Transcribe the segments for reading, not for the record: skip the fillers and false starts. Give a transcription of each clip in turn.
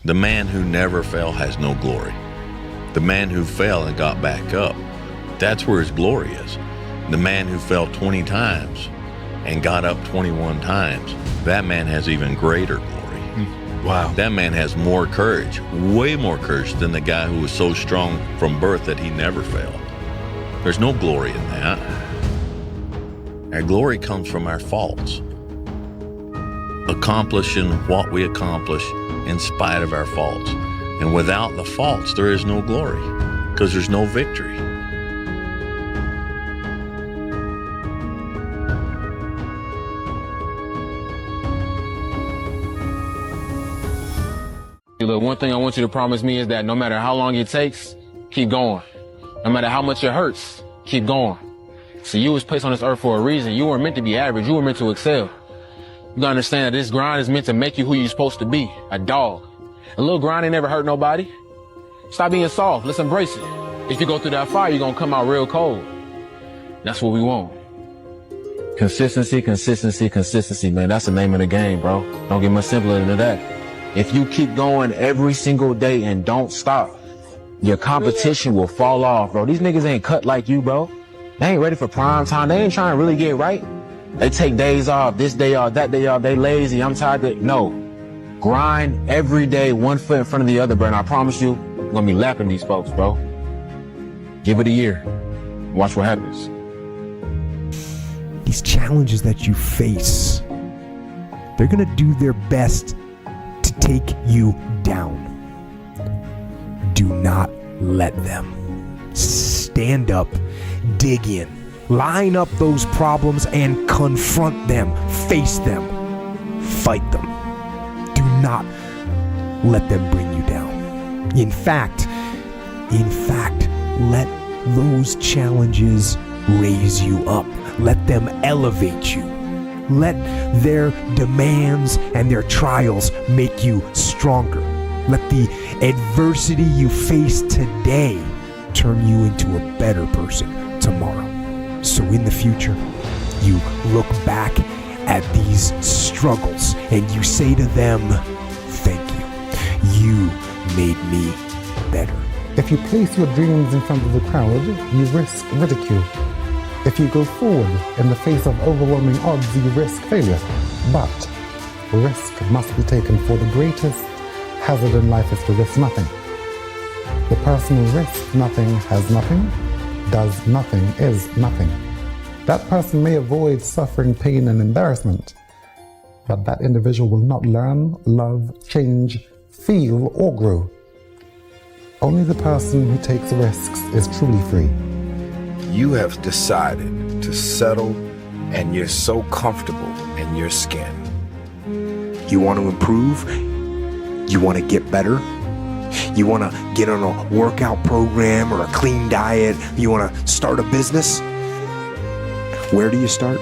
The man who never fell has no glory. The man who fell and got back up, that's where his glory is. The man who fell 20 times and got up 21 times, that man has even greater glory. Wow. That man has more courage, way more courage than the guy who was so strong from birth that he never failed. There's no glory in that. Our glory comes from our faults. Accomplishing what we accomplish in spite of our faults. And without the faults, there is no glory, because there's no victory. Look, one thing I want you to promise me is that no matter how long it takes, keep going. No matter how much it hurts, keep going. So you was placed on this earth for a reason. You weren't meant to be average. You were meant to excel. You gotta understand that this grind is meant to make you who you're supposed to be, a dog. A little grind ain't never hurt nobody. Stop being soft. Let's embrace it. If you go through that fire, you're gonna come out real cold. That's what we want. Consistency, consistency, consistency, man. That's the name of the game, bro. Don't get much simpler than that. If you keep going every single day and don't stop, your competition will fall off, bro. These niggas ain't cut like you, bro. They ain't ready for prime time. They ain't trying to really get right. They take days off, this day off, that day off. They lazy. I'm tired. No. Grind every day, one foot in front of the other, bro. And I promise you, I'm gonna be lapping these folks, bro. Give it a year. Watch what happens. These challenges that you face, they're gonna do their best to take you down. Do not let them. Stand up, dig in, line up those problems and confront them, face them, fight them. Do not let them bring you down. In fact, let those challenges raise you up. Let them elevate you. Let their demands and their trials make you stronger. Let the adversity you face today turn you into a better person tomorrow. So in the future, you look back at these struggles and you say to them, thank you. You made me better. If you place your dreams in front of the crowd, you risk ridicule. If you go forward in the face of overwhelming odds, you risk failure. But risk must be taken, for the greatest hazard in life is to risk nothing. The person who risks nothing has nothing, does nothing is nothing. That person may avoid suffering, pain, and embarrassment, but that individual will not learn, love, change, feel, or grow. Only the person who takes risks is truly free. You have decided to settle, and you're so comfortable in your skin. You want to improve? You want to get better? You want to get on a workout program or a clean diet? You want to start a business? Where do you start?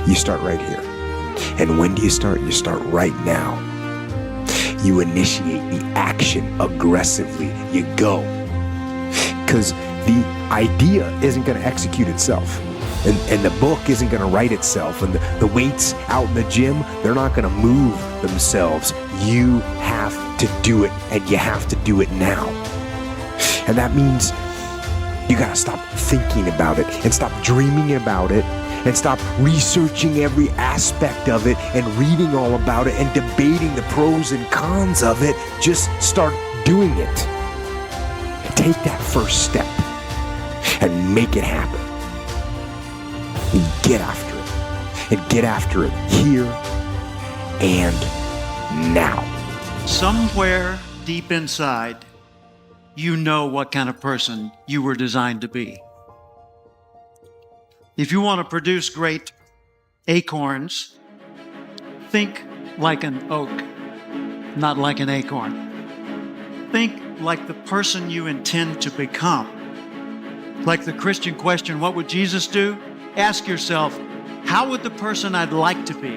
You start right here. And when do you start? You start right now. You initiate the action aggressively. You go. Because the idea isn't going to execute itself. And the book isn't going to write itself. And the weights out in the gym, they're not going to move themselves. You have to do it, and you have to do it now. And that means you got to stop thinking about it and stop dreaming about it and stop researching every aspect of it and reading all about it and debating the pros and cons of it. Just start doing it. Take that first step and make it happen. And get after it. And get after it here and now. Somewhere deep inside, you know what kind of person you were designed to be. If you want to produce great acorns, think like an oak, not like an acorn. Think like the person you intend to become. Like the Christian question, what would Jesus do? Ask yourself, how would the person I'd like to be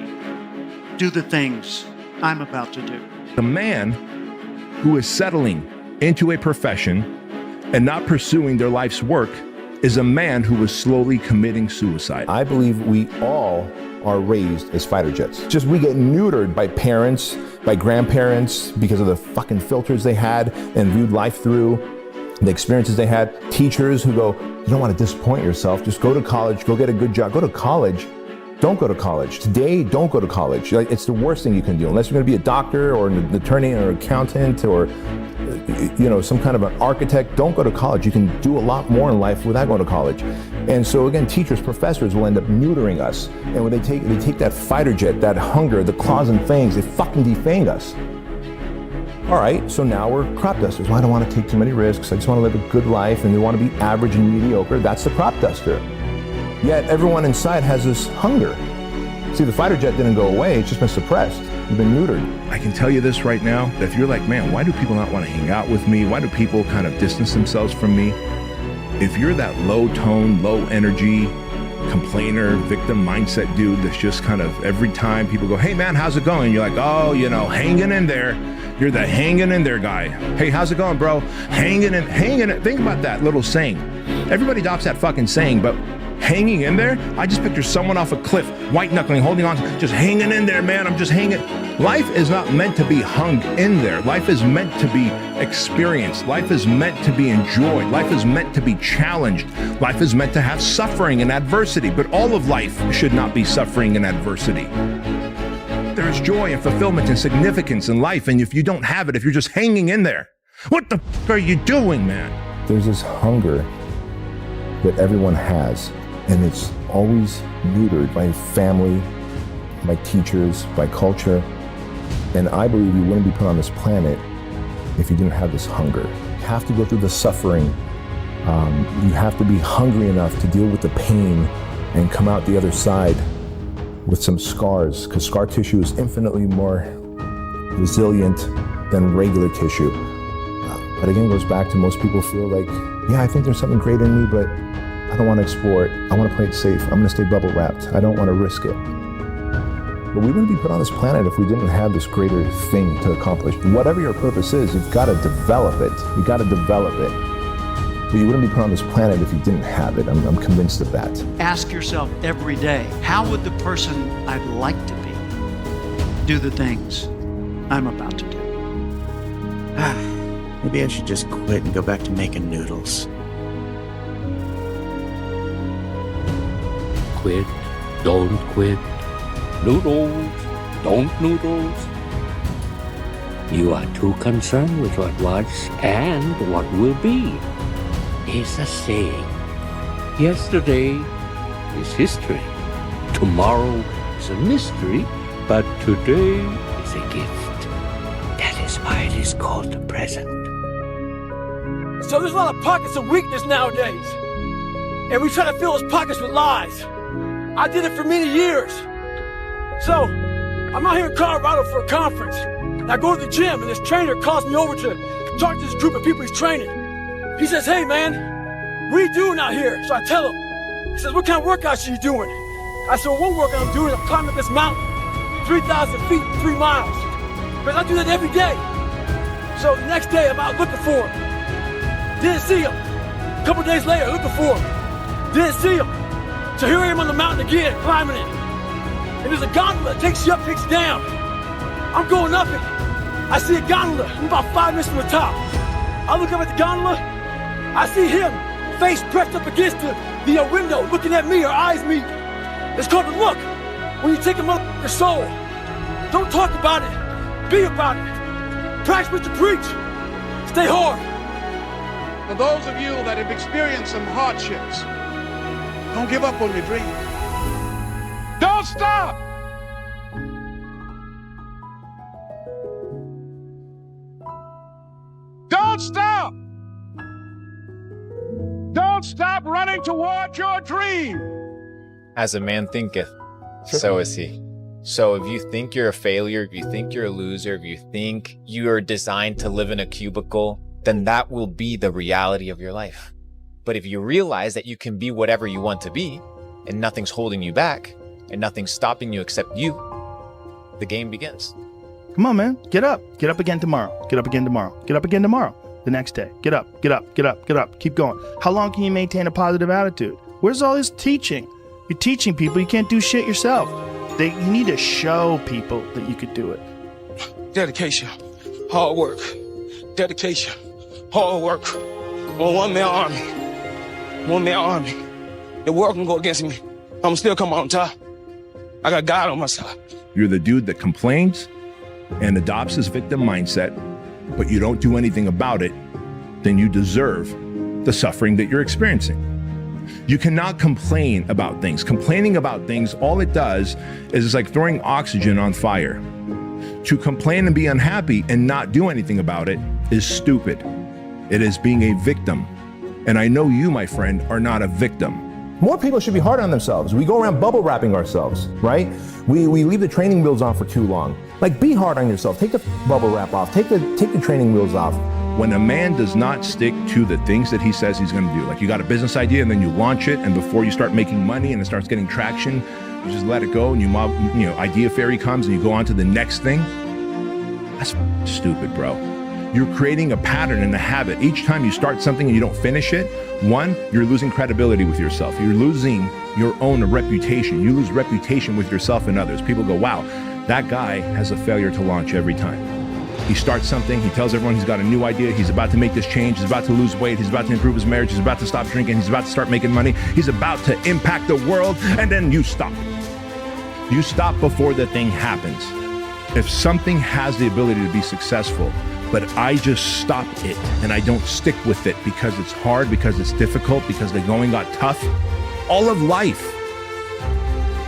do the things I'm about to do? The man who is settling into a profession and not pursuing their life's work is a man who is slowly committing suicide. I believe we all are raised as fighter jets. Just we get neutered by parents, by grandparents, because of the fucking filters they had and viewed life through, the experiences they had. Teachers who go, you don't want to disappoint yourself, just go to college, go get a good job. Go to college. Don't go to college. Today, don't go to college. Like, it's the worst thing you can do. Unless you're going to be a doctor or an attorney or an accountant or some kind of an architect, don't go to college. You can do a lot more in life without going to college. And so again, teachers, professors will end up neutering us. And when they take that fighter jet, that hunger, the claws and fangs, they fucking defang us. All right, so now we're crop dusters. Well, I don't want to take too many risks. I just want to live a good life, and they want to be average and mediocre. That's the crop duster. Yet everyone inside has this hunger. See, the fighter jet didn't go away. It's just been suppressed. You've been neutered. I can tell you this right now, that if you're like, man, why do people not want to hang out with me? Why do people kind of distance themselves from me? If you're that low tone, low energy, complainer, victim mindset dude that's just kind of every time people go, hey man, how's it going? You're like, oh, hanging in there. You're the hanging in there guy. Hey, how's it going, bro? Hanging in. Think about that little saying. Everybody adopts that fucking saying, but hanging in there, I just picture someone off a cliff, white knuckling, holding on, just hanging in there, man. I'm just hanging. Life is not meant to be hung in there. Life is meant to be experienced. Life is meant to be enjoyed. Life is meant to be challenged. Life is meant to have suffering and adversity, but all of life should not be suffering and adversity. There is joy and fulfillment and significance in life, and if you don't have it, if you're just hanging in there, what the f*** are you doing, man? There's this hunger that everyone has, and it's always neutered by family, by teachers, by culture. And I believe you wouldn't be put on this planet if you didn't have this hunger. You have to go through the suffering. You have to be hungry enough to deal with the pain and come out the other side with some scars, because scar tissue is infinitely more resilient than regular tissue. But again, it goes back to most people feel like, yeah, I think there's something great in me, but I don't want to explore it. I want to play it safe. I'm going to stay bubble wrapped. I don't want to risk it. But we wouldn't be put on this planet if we didn't have this greater thing to accomplish. Whatever your purpose is, you've got to develop it. You've got to develop it. But you wouldn't be put on this planet if you didn't have it. I'm convinced of that. Ask yourself every day, how would the person I'd like to be do the things I'm about to do? Maybe I should just quit and go back to making noodles. Quit, don't quit. Noodles, don't noodles. You are too concerned with what was and what will be. Is a saying. Yesterday is history. Tomorrow is a mystery, but today is a gift. That is why it is called the present. So there's a lot of pockets of weakness nowadays. And we try to fill those pockets with lies. I did it for many years. So, I'm out here in Colorado for a conference. And I go to the gym and this trainer calls me over to talk to this group of people he's training. He says, hey man, what are you doing out here? So I tell him. He says, what kind of workouts are you doing? I said, well, one workout I'm doing is I'm climbing up this mountain, 3,000 feet, 3 miles. Because I do that every day. So the next day I'm out looking for him. Didn't see him. A couple days later, looking for him. Didn't see him. So here I am on the mountain again, climbing it. And there's a gondola that takes you up, takes you down. I'm going up it. I see a gondola. I'm about 5 minutes from the top. I look up at the gondola. I see him, face pressed up against the window, looking at me, our eyes meet. It's called the look. When you take a motherfucker's soul, don't talk about it, be about it. Practice what you preach. Stay hard. For those of you that have experienced some hardships, don't give up on your dream. Don't stop. Don't stop. Don't stop running toward your dream. As a man thinketh, so is he. So if you think you're a failure, if you think you're a loser, if you think you are designed to live in a cubicle, then that will be the reality of your life. But if you realize that you can be whatever you want to be, and nothing's holding you back, and nothing's stopping you except you, the game begins. Come on, man. Get up. Get up again tomorrow. Get up again tomorrow. Get up again tomorrow. The next day. Get up. Get up. Get up. Get up. Keep going. How long can you maintain a positive attitude? Where's all this teaching? You're teaching people you can't do shit yourself. You need to show people that you could do it. Dedication, hard work. Dedication, hard work. We're a one-man army. One-man army. The world can go against me. I'm still come on top. I got God on my side. You're the dude that complains and adopts his victim mindset, but you don't do anything about it, then you deserve the suffering that you're experiencing. You cannot complain about things. Complaining about things, all it does is it's like throwing oxygen on fire. To complain and be unhappy and not do anything about it is stupid. It is being a victim. And I know you, my friend, are not a victim. More people should be hard on themselves. We go around bubble wrapping ourselves, right? We leave the training wheels on for too long. Like, be hard on yourself. Take the bubble wrap off. Take the training wheels off. When a man does not stick to the things that he says he's going to do, like you got a business idea and then you launch it, and before you start making money and it starts getting traction, you just let it go, and idea fairy comes and you go on to the next thing. That's stupid, bro. You're creating a pattern and a habit. Each time you start something and you don't finish it, one, you're losing credibility with yourself. You're losing your own reputation. You lose reputation with yourself and others. People go, wow, that guy has a failure to launch every time. He starts something, he tells everyone he's got a new idea, he's about to make this change, he's about to lose weight, he's about to improve his marriage, he's about to stop drinking, he's about to start making money, he's about to impact the world, and then you stop. You stop before the thing happens. If something has the ability to be successful, but I just stop it and I don't stick with it because it's hard, because it's difficult, because the going got tough, all of life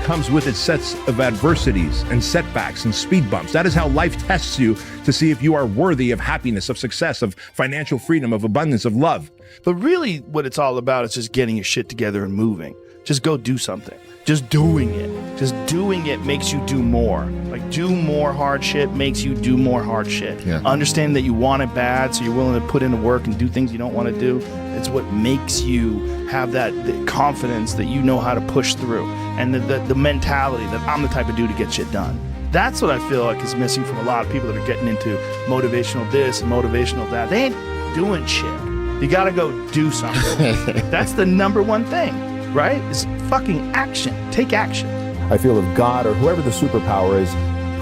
comes with its sets of adversities and setbacks and speed bumps. That is how life tests you to see if you are worthy of happiness, of success, of financial freedom, of abundance, of love. But really what it's all about is just getting your shit together and moving. Just go do something. Just doing it. Just doing it makes you do more. Like, do more hard shit makes you do more hard shit. Yeah. Understand that you want it bad, so you're willing to put in the work and do things you don't want to do. It's what makes you have the confidence that you know how to push through, and the mentality that I'm the type of dude to get shit done. That's what I feel like is missing from a lot of people that are getting into motivational this and motivational that. They ain't doing shit. You gotta go do something. That's the number one thing, right? Is fucking action. Take action. I feel if God or whoever the superpower is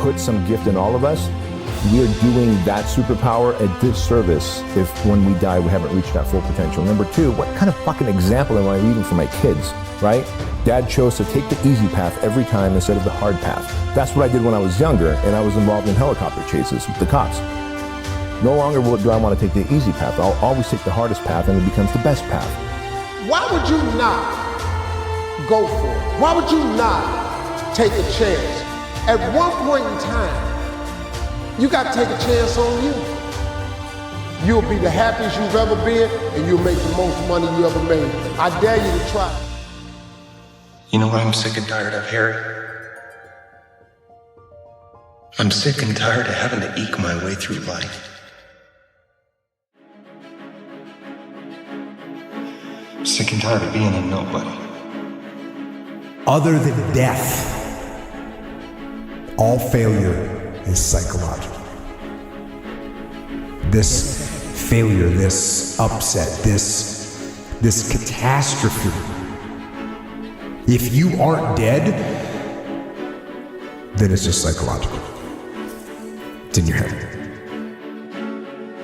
put some gift in all of us, we are doing that superpower a disservice if when we die we haven't reached that full potential. Number two, what kind of fucking example am I leaving for my kids, right? Dad chose to take the easy path every time instead of the hard path. That's what I did when I was younger, and I was involved in helicopter chases with the cops. No longer do I want to take the easy path. I'll always take the hardest path, and it becomes the best path. Why would you not go for it? Why would you not take a chance? At one point in time, you got to take a chance on you. You'll be the happiest you've ever been, and you'll make the most money you ever made. I dare you to try. You know what I'm sick and tired of, Harry? I'm sick and tired of having to eke my way through life. Sick and tired of being a nobody. Other than death, all failure is psychological. This failure, this upset, this catastrophe, if you aren't dead, then it's just psychological. It's in your head.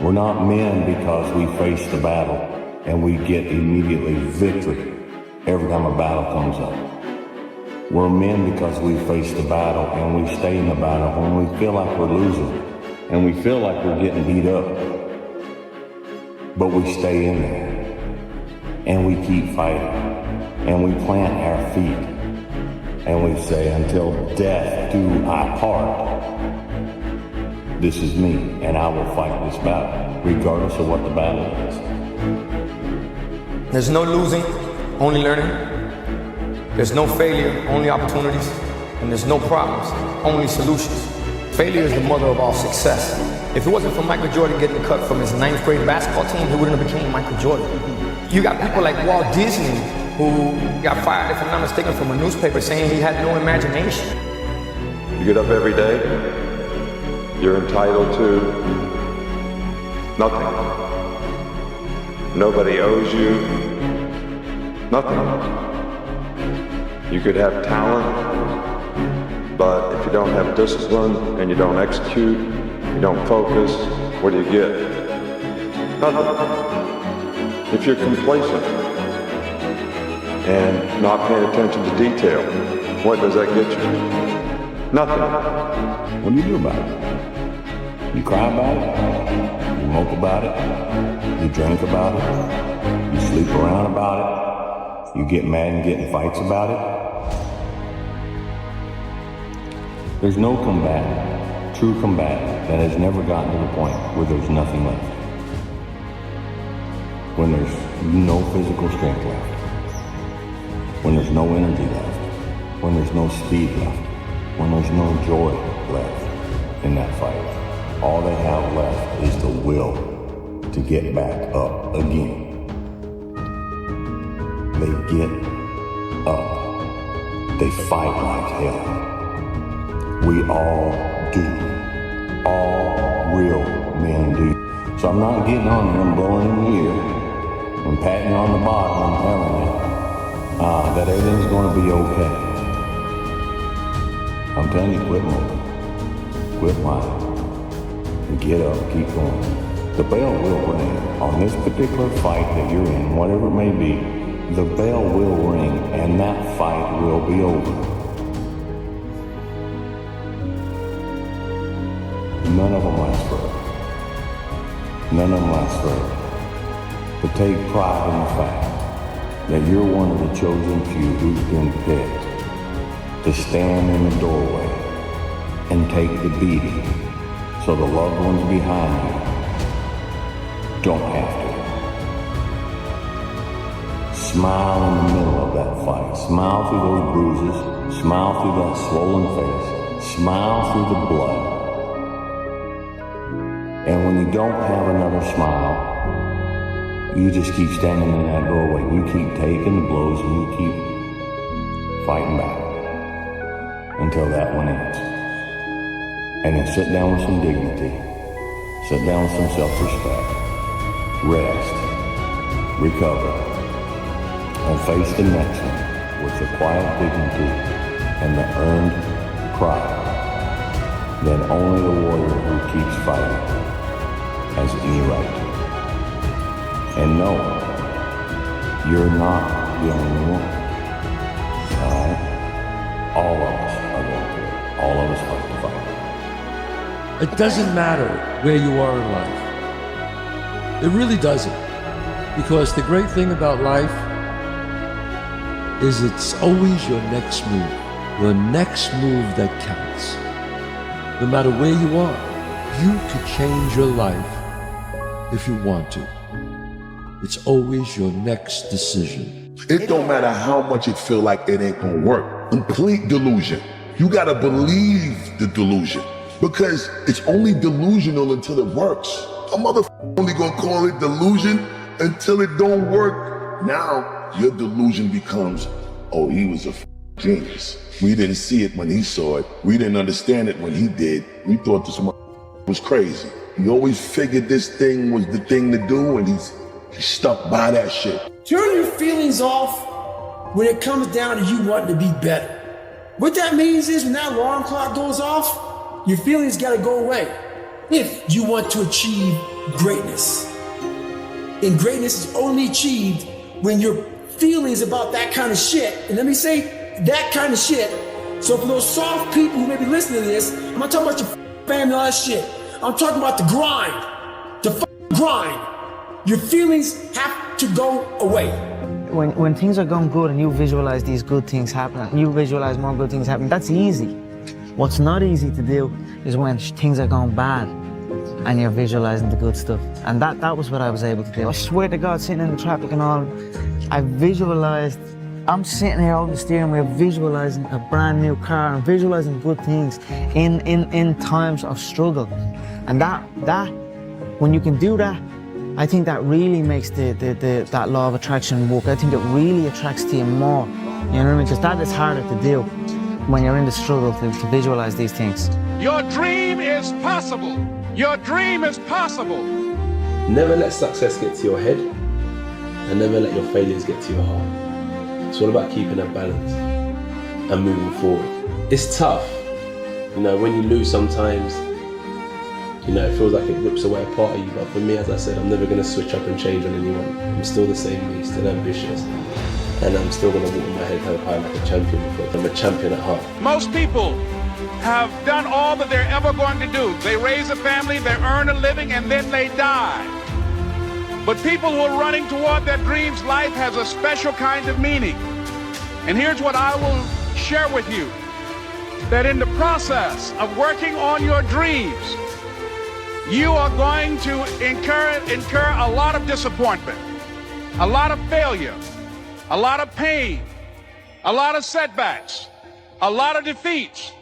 We're not men because we face the battle and we get immediately victory every time a battle comes up. We're men because we face the battle and we stay in the battle when we feel like we're losing and we feel like we're getting beat up. But we stay in there and we keep fighting and we plant our feet and we say, until death do our part, this is me and I will fight this battle regardless of what the battle is. There's no losing, only learning. There's no failure, only opportunities. And there's no problems, only solutions. Failure is the mother of all success. If it wasn't for Michael Jordan getting cut from his 9th grade basketball team, he wouldn't have become Michael Jordan. You got people like Walt Disney who got fired, if I'm not mistaken, from a newspaper saying he had no imagination. You get up every day, you're entitled to nothing. Nobody owes you nothing. You could have talent, but if you don't have discipline and you don't execute, you don't focus, what do you get? Nothing. If you're complacent and not paying attention to detail, what does that get you? Nothing. What do you do about it? You cry about it? You mope about it? You drink about it? You sleep around about it? You get mad and get in fights about it? There's no combatant, true combatant, that has never gotten to the point where there's nothing left. When there's no physical strength left. When there's no energy left. When there's no speed left. When there's no joy left in that fight. All they have left is the will to get back up again. They get up. They fight like hell. We all do. All real men do. So I'm not getting on there and blowing in the ear and patting you on the bottom and telling you that everything's going to be okay. I'm telling you, quit moving. Quit lying. And get up, keep going. The bell will ring. On this particular fight that you're in, whatever it may be, the bell will ring and that fight will be over. None of them last forever. None of them last forever. But take pride in the fact that you're one of the chosen few who's been picked to stand in the doorway and take the beating so the loved ones behind you don't have to. Smile in the middle of that fight. Smile through those bruises. Smile through that swollen face. Smile through the blood. And when you don't have another smile, you just keep standing in that doorway. You keep taking the blows and you keep fighting back until that one ends. And then sit down with some dignity. Sit down with some self-respect. Rest. Recover. And face the next one with the quiet dignity and the earned pride that only the warrior who keeps fighting has any right to. And no, you're not the only one. Alright? All of us are going through it. All of us fight the fight. It doesn't matter where you are in life. It really doesn't. Because the great thing about life is it's always your next move. Your next move that counts. No matter where you are, you could change your life if you want to. It's always your next decision. It don't matter how much it feel like it ain't gonna work. Complete delusion. You gotta believe the delusion because it's only delusional until it works. A motherfucker only gonna call it delusion until it don't work. Now your delusion becomes, oh, he was a genius. We didn't see it when he saw it. We didn't understand it when he did. We thought this was crazy. He always figured this thing was the thing to do and he's stuck by that shit. Turn your feelings off when it comes down to you wanting to be better. What that means is when that alarm clock goes off, your feelings gotta go away. If you want to achieve greatness. And greatness is only achieved when your feelings about that kind of shit, and let me say that kind of shit. So for those soft people who may be listening to this, I'm not talking about your family and all that shit. I'm talking about the grind. The grind. Your feelings have to go away. When things are going good and you visualize these good things happening, you visualize more good things happening, that's easy. What's not easy to do is when things are going bad and you're visualizing the good stuff. And that was what I was able to do. I swear to God, sitting in the traffic and all, I visualized, I'm sitting here on the steering wheel visualizing a brand new car and visualizing good things in times of struggle. And that when you can do that, I think that really makes that law of attraction work. I think it really attracts to you more. You know what I mean? Because that is harder to do when you're in the struggle to visualize these things. Your dream is possible. Your dream is possible. Never let success get to your head and never let your failures get to your heart. It's all about keeping a balance. and moving forward. It's tough. You know, when you lose sometimes, you know, it feels like it rips away a part of you. But for me, as I said, I'm never going to switch up and change on anyone. I'm still the same me, still ambitious. And I'm still going to walk with my head held high like a champion because I'm a champion at heart. Most people have done all that they're ever going to do. They raise a family, they earn a living, and then they die. But people who are running toward their dreams, life has a special kind of meaning. And here's what I will share with you. That in the process of working on your dreams, you are going to incur a lot of disappointment, a lot of failure, a lot of pain, a lot of setbacks, a lot of defeats.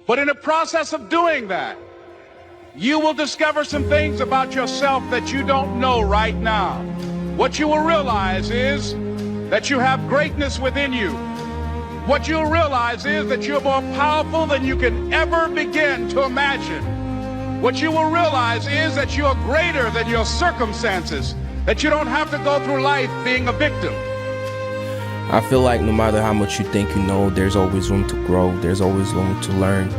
But in the process of doing that, you will discover some things about yourself that you don't know right now. What you will realize is that you have greatness within you. What you'll realize is that you're more powerful than you can ever begin to imagine. What you will realize is that you're greater than your circumstances, that you don't have to go through life being a victim. I feel like no matter how much you think you know, there's always room to grow, there's always room to learn,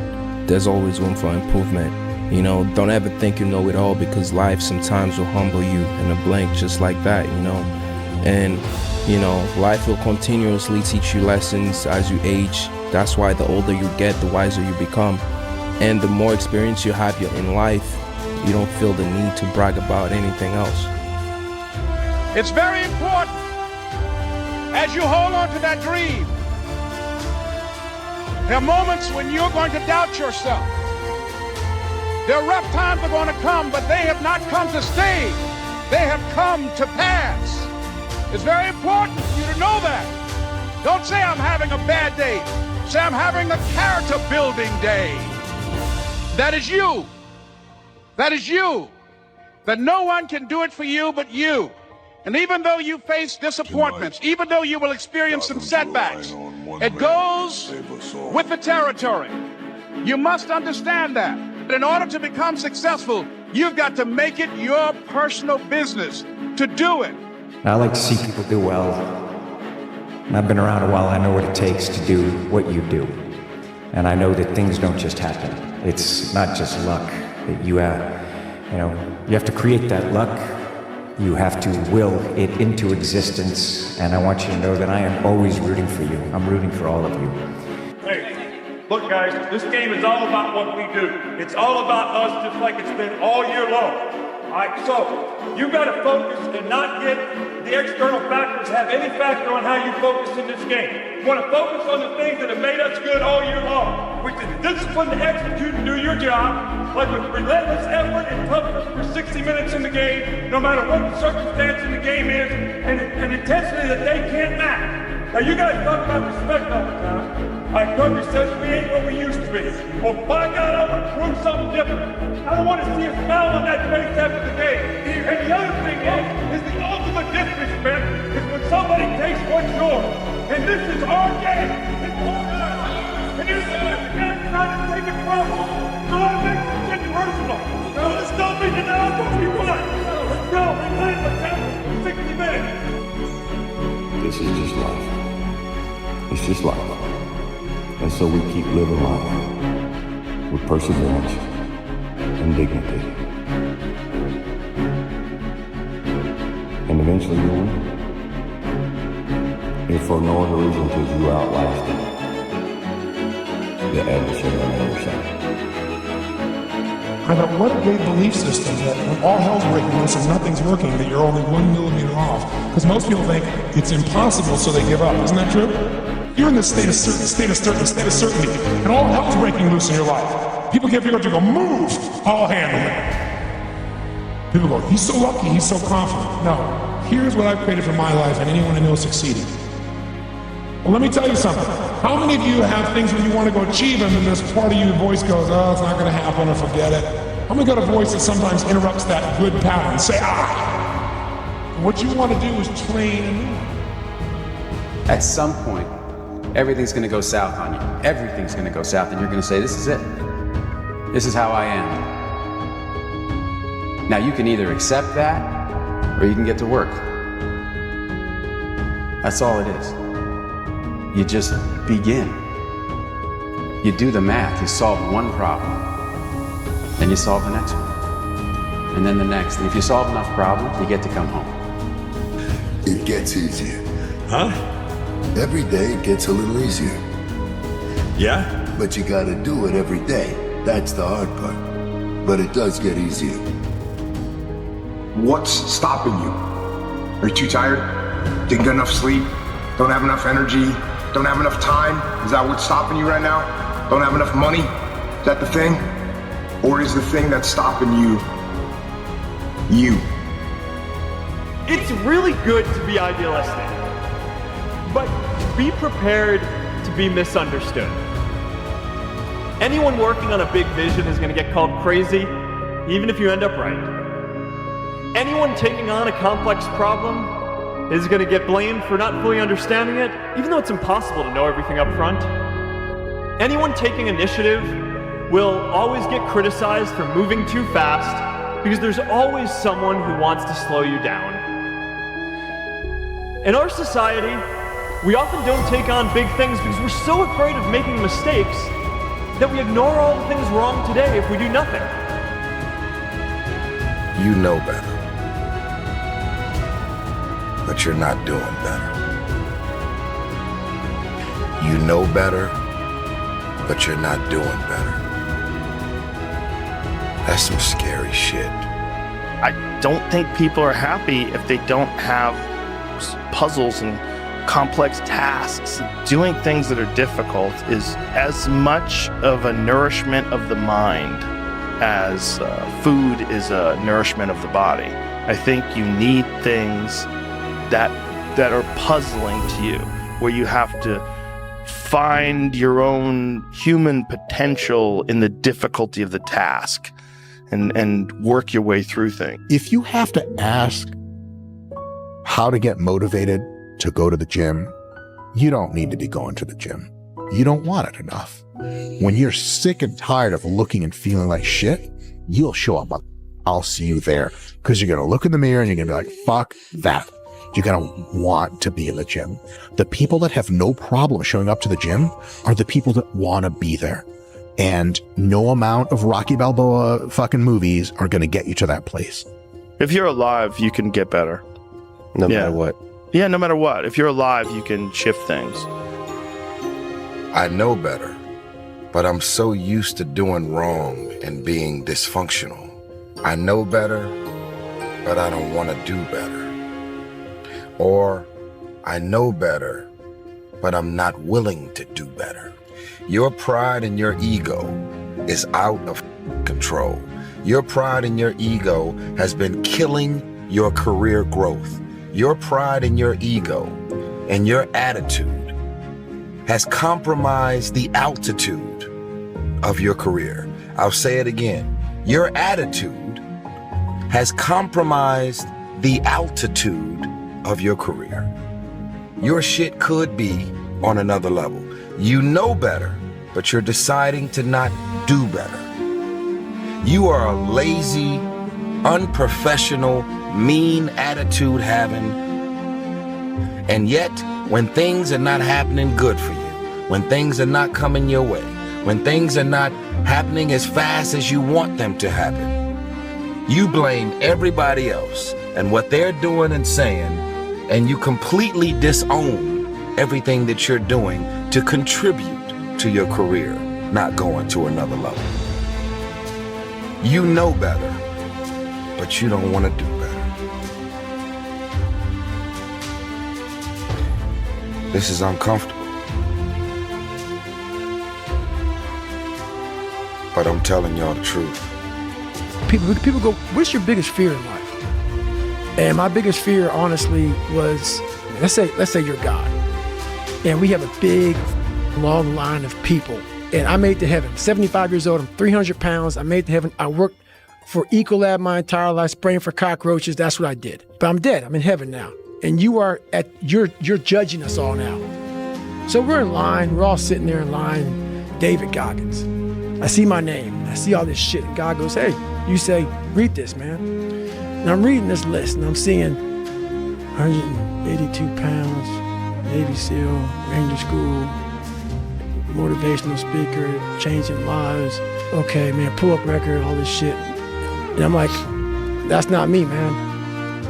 there's always room for improvement. You know, don't ever think you know it all, because life sometimes will humble you in a blink just like that, you know. And, you know, life will continuously teach you lessons as you age. That's why the older you get, the wiser you become. And the more experience you have in life, you don't feel the need to brag about anything else. It's very important as you hold on to that dream. There are moments when you're going to doubt yourself. There are rough times are going to come, but they have not come to stay. They have come to pass. It's very important for you to know that. Don't say I'm having a bad day. Say I'm having a character building day. That is you. That is you. That no one can do it for you but you. And even though you face disappointments, even though you will experience some setbacks, it goes with the territory. You must understand that. In order to become successful, you've got to make it your personal business to do it. I like to see people do well. And I've been around a while. I know what it takes to do what you do. And I know that things don't just happen. It's not just luck. That you have to create that luck. You have to will it into existence. And I want you to know that I am always rooting for you. I'm rooting for all of you. Hey, look guys, this game is all about what we do. It's all about us, just like it's been all year long. Alright, so you gotta focus and not get the external factors have any factor on how you focus in this game. You wanna focus on the things that have made us good all year long, which is discipline to execute and do your job, like with relentless effort and toughness for 60 minutes in the game, no matter what the circumstance in the game is, and intensity that they can't match. Now you guys talk about respect all the time. Our country says we ain't what we used to be. Well, by God, I want to prove something different. I don't want to see a smile on that face after the game. And the other thing is the ultimate disrespect is when somebody takes what's yours. And this is our game. It's our game. And you're the guy trying to take it from us. So I make this shit personal. Now let's not be denied what we want. Let's go. We play for 10, 60 minutes. This is just life. It's just life. And so we keep living life with perseverance and dignity. And eventually you'll win. If for no other reason because you outlasted the adversary on the other side. I thought, what a great belief system that when all hell's breaking loose and nothing's working, that you're only 1 millimeter off. Because most people think it's impossible, so they give up. Isn't that true? You're in this state of certainty, and all hell's breaking loose in your life. People get figured out to go, move, I'll handle it. People go, he's so lucky, he's so confident. No, here's what I've created for my life and anyone I know is succeeding. Well, let me tell you something. How many of you have things when you want to go achieve them and this part of your voice goes, oh, it's not going to happen, or forget it? How many got a voice that sometimes interrupts that good pattern? Say, ah! And what you want to do is train a new one. At some point, everything's going to go south on you. Everything's going to go south, and you're going to say, this is it. This is how I am. Now, you can either accept that, or you can get to work. That's all it is. You just begin. You do the math, you solve one problem, then you solve the next one, and then the next. And if you solve enough problems, you get to come home. It gets easier. Huh? Every day it gets a little easier. Yeah? But you gotta do it every day. That's the hard part. But it does get easier. What's stopping you? Are you too tired? Didn't get enough sleep? Don't have enough energy? Don't have enough time? Is that what's stopping you right now? Don't have enough money? Is that the thing? Or is the thing that's stopping you, you? It's really good to be idealistic, but be prepared to be misunderstood. Anyone working on a big vision is going to get called crazy, even if you end up right. Anyone taking on a complex problem is going to get blamed for not fully understanding it, even though it's impossible to know everything up front. Anyone taking initiative will always get criticized for moving too fast, because there's always someone who wants to slow you down. In our society, we often don't take on big things because we're so afraid of making mistakes that we ignore all the things wrong today if we do nothing. You know better, but you're not doing better. You know better, but you're not doing better. That's some scary shit. I don't think people are happy if they don't have puzzles and complex tasks. Doing things that are difficult is as much of a nourishment of the mind as food is a nourishment of the body. I think you need things that are puzzling to you, where you have to find your own human potential in the difficulty of the task and work your way through things. If you have to ask how to get motivated to go to the gym, you don't need to be going to the gym. You don't want it enough. When you're sick and tired of looking and feeling like shit, you'll show up. I'll see you there, because you're going to look in the mirror and you're going to be like, fuck that. You're going to want to be in the gym. The people that have no problem showing up to the gym are the people that want to be there. And no amount of Rocky Balboa fucking movies are going to get you to that place. If you're alive, you can get better. No matter what. Yeah, no matter what. If you're alive, you can shift things. I know better, but I'm so used to doing wrong and being dysfunctional. I know better, but I don't want to do better. Or I know better, but I'm not willing to do better. Your pride and your ego is out of control. Your pride and your ego has been killing your career growth. Your pride and your ego and your attitude has compromised the altitude of your career. I'll say it again. Your attitude has compromised the altitude of your career. Your shit could be on another level. You know better, but you're deciding to not do better. You are a lazy, unprofessional, mean attitude having, and yet when things are not happening good for you, when things are not coming your way, when things are not happening as fast as you want them to happen, you blame everybody else and what they're doing and saying, and you completely disown everything that you're doing to contribute to your career not going to another level. You know better, but you don't want to do better. This is uncomfortable. But I'm telling y'all the truth. People go, what's your biggest fear in life? And my biggest fear, honestly, was, let's say you're God. And we have a big, long line of people. And I made it to heaven. 75 years old, I'm 300 pounds. I made it to heaven. I worked for Ecolab my entire life, spraying for cockroaches. That's what I did. But I'm dead. I'm in heaven now. And you're judging us all now. So we're in line. We're all sitting there in line. David Goggins. I see my name. I see all this shit. And God goes, hey, you say, read this, man. And I'm reading this list, and I'm seeing 182 pounds, Navy SEAL, Ranger School, motivational speaker, changing lives. Okay, man, pull up record, all this shit. And I'm like, that's not me, man.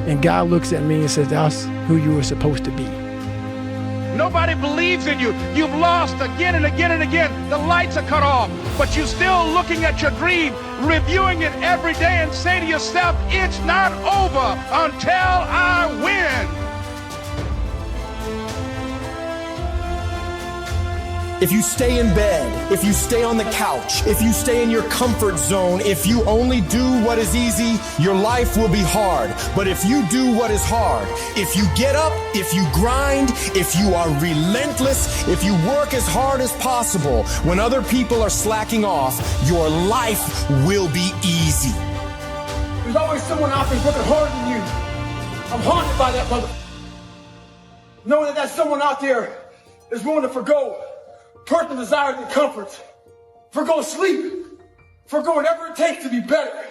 And God looks at me and says, that's who you were supposed to be. Nobody believes in you. You've lost again and again and again. The lights are cut off, but you're still looking at your dream, reviewing it every day and say to yourself, it's not over until I win. If you stay in bed, if you stay on the couch, if you stay in your comfort zone, if you only do what is easy, your life will be hard. But if you do what is hard, if you get up, if you grind, if you are relentless, if you work as hard as possible, when other people are slacking off, your life will be easy. There's always someone out there working harder than you. I'm haunted by that mother. Knowing that someone out there is willing to forgo personal desires and comforts, forgo sleep, forgo whatever it takes to be better,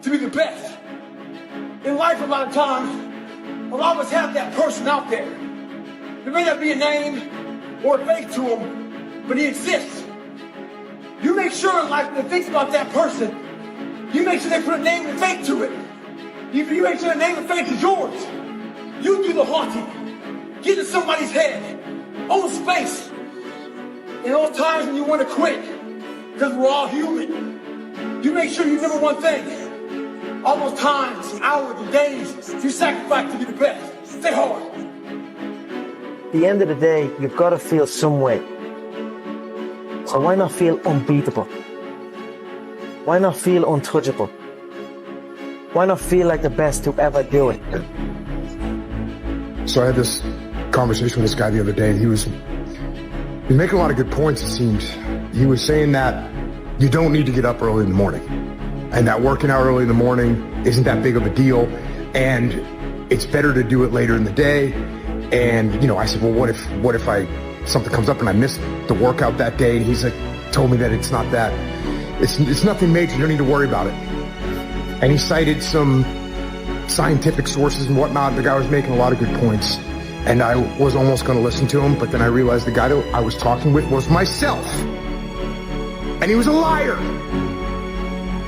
to be the best. In life, a lot of times, a lot of us have that person out there. There may not be a name or a face to him, but he exists. You make sure in life when it thinks about that person, you make sure they put a name and face to it. You make sure the name and face is yours. You do the haunting. Get in somebody's head. Own space. In those times when you want to quit, because we're all human, you make sure you remember one thing. All those times, hours, and days you sacrifice to be the best. Stay hard. At the end of the day, you've got to feel some way. So why not feel unbeatable? Why not feel untouchable? Why not feel like the best to ever do it? So I had this conversation with this guy the other day, and he was making a lot of good points, it seemed. He was saying that you don't need to get up early in the morning, and that working out early in the morning isn't that big of a deal, and it's better to do it later in the day. And, you know, I said, well, what if something comes up and I miss the workout that day? And he's like, told me that it's not that. It's nothing major, you don't need to worry about it. And he cited some scientific sources and whatnot. The guy was making a lot of good points. And I was almost going to listen to him, but then I realized the guy that I was talking with was myself. And he was a liar.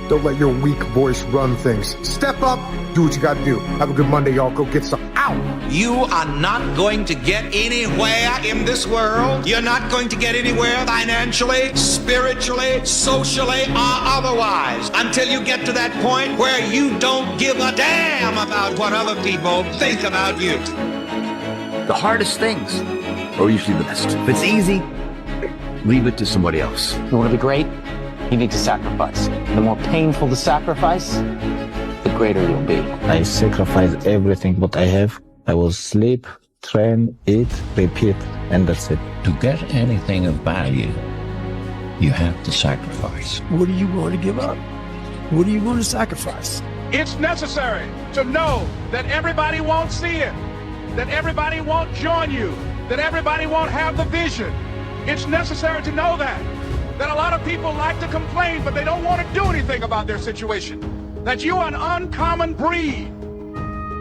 Don't let your weak voice run things. Step up, do what you got to do. Have a good Monday, y'all. Go get some. Ow! You are not going to get anywhere in this world. You're not going to get anywhere financially, spiritually, socially, or otherwise until you get to that point where you don't give a damn about what other people think about you. The hardest things are usually the best. If it's easy, leave it to somebody else. You want to be great? You need to sacrifice. The more painful the sacrifice, the greater you'll be. I sacrifice everything what I have. I will sleep, train, eat, repeat, and that's it. To get anything of value, you have to sacrifice. What are you going to give up? What are you going to sacrifice? It's necessary to know that everybody won't see it, that everybody won't join you, that everybody won't have the vision. It's necessary to know that a lot of people like to complain, but they don't want to do anything about their situation, that you are an uncommon breed.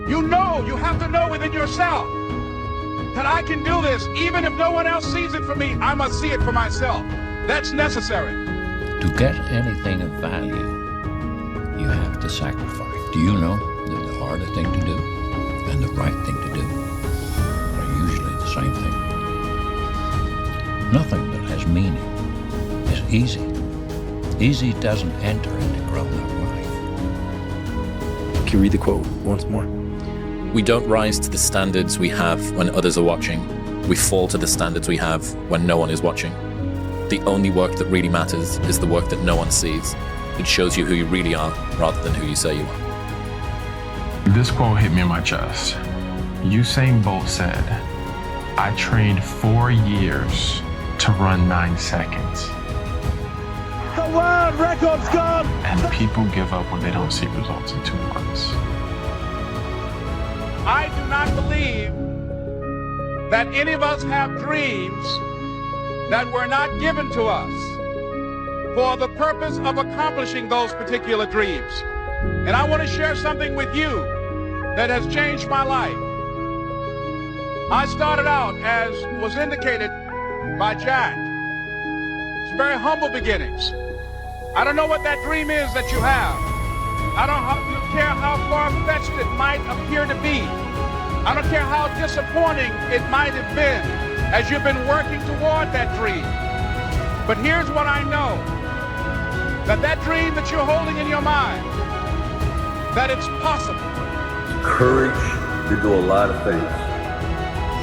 You know, you have to know within yourself that I can do this. Even if no one else sees it for me, I must see it for myself. That's necessary. To get anything of value, you have to sacrifice. Do you know that the harder thing to do and the right thing to do are usually the same thing? Nothing that has meaning is easy. Easy doesn't enter into grown-up life. Can you read the quote once more? We don't rise to the standards we have when others are watching. We fall to the standards we have when no one is watching. The only work that really matters is the work that no one sees. It shows you who you really are rather than who you say you are. This quote hit me in my chest. Usain Bolt said, I trained 4 years to run 9 seconds. The world record's gone! And people give up when they don't see results in 2 months. I do not believe that any of us have dreams that were not given to us for the purpose of accomplishing those particular dreams. And I want to share something with you that has changed my life. I started out, as was indicated by Jack, very humble beginnings. I don't know what that dream is that you have. I don't care how far-fetched it might appear to be. I don't care how disappointing it might have been as you've been working toward that dream. But here's what I know, that dream that you're holding in your mind, that it's possible. Courage to do a lot of things.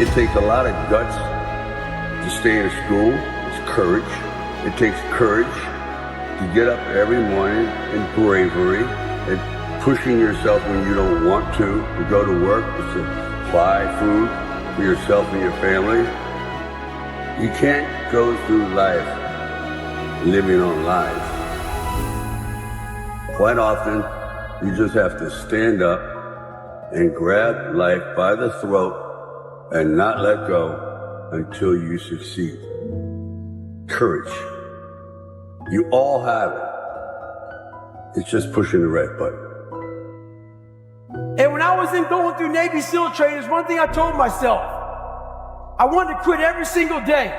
It takes a lot of guts to stay in school. It's courage. It takes courage to get up every morning, and bravery, and pushing yourself when you don't want to go to work, to buy food for yourself and your family. You can't go through life living on lies. Quite often, you just have to stand up and grab life by the throat and not let go until you succeed. Courage. You all have it. It's just pushing the red button. And when I was going through Navy SEAL training, there's one thing I told myself. I wanted to quit every single day.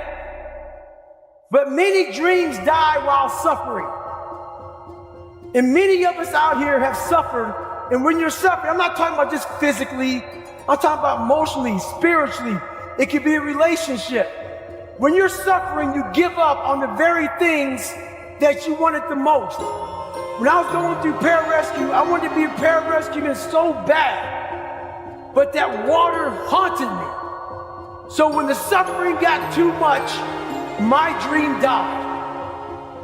But many dreams die while suffering. And many of us out here have suffered. And when you're suffering, I'm not talking about just physically. I'm talking about emotionally, spiritually. It could be a relationship. When you're suffering, you give up on the very things that you wanted the most. When I was going through pararescue, I wanted to be a pararescueman so bad. But that water haunted me. So when the suffering got too much, my dream died.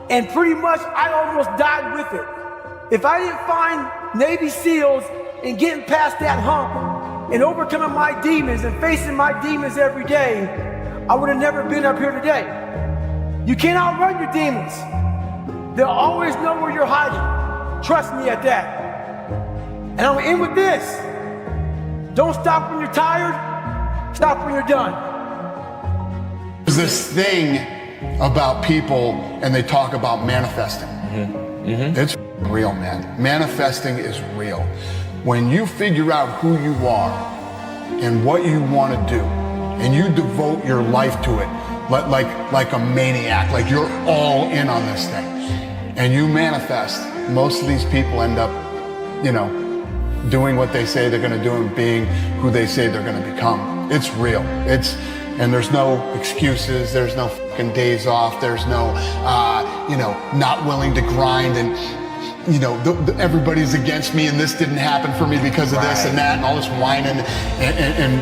And pretty much I almost died with it. If I didn't find Navy SEALs and getting past that hump and overcoming my demons and facing my demons every day, I would have never been up here today. You can't outrun your demons. They'll always know where you're hiding. Trust me at that. And I'm gonna end with this. Don't stop when you're tired. Stop when you're done. There's this thing about people and they talk about manifesting. It's real, man. Manifesting is real. When you figure out who you are and what you want to do, and you devote your life to it, like a maniac, like you're all in on this thing, and you manifest, most of these people end up, doing what they say they're going to do and being who they say they're going to become. It's real. And there's no excuses. There's no fucking days off. There's no, not willing to grind and, everybody's against me and this didn't happen for me because of this and that and all this whining and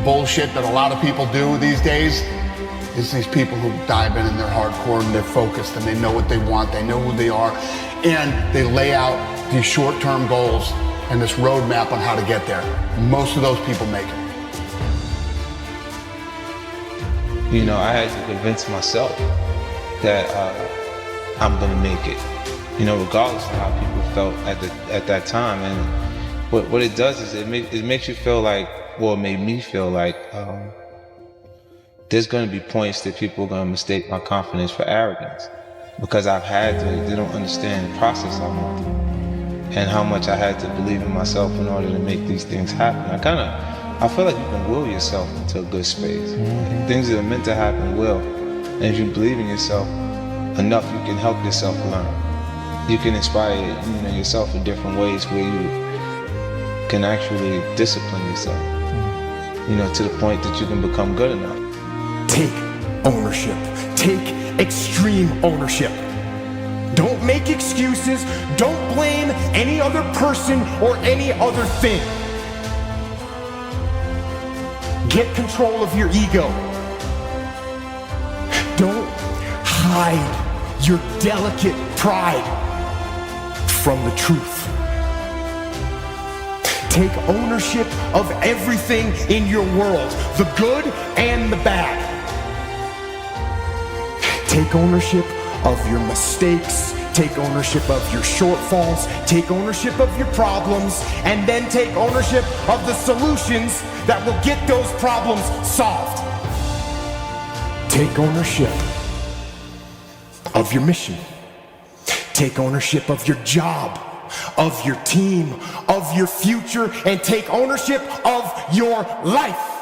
bullshit that a lot of people do these days. It's these people who dive in and they're hardcore and they're focused and they know what they want, they know who they are, and they lay out these short-term goals and this roadmap on how to get there. Most of those people make it. I had to convince myself that I'm gonna make it, regardless of how people felt at that time. And what it does is it makes you feel like, well, it made me feel like there's gonna be points that people are gonna mistake my confidence for arrogance, because they don't understand the process I'm on through and how much I had to believe in myself in order to make these things happen. I feel like you can will yourself into a good space. Things that are meant to happen will. And if you believe in yourself enough, you can help yourself learn. You can inspire yourself in different ways where you can actually discipline yourself, to the point that you can become good enough. Take ownership. Take extreme ownership. Don't make excuses. Don't blame any other person or any other thing. Get control of your ego. Don't hide your delicate pride from the truth. Take ownership of everything in your world, the good and the bad. Take ownership of your mistakes. Take ownership of your shortfalls. Take ownership of your problems. And then take ownership of the solutions that will get those problems solved. Take ownership of your mission. Take ownership of your job, of your team, of your future, and take ownership of your life.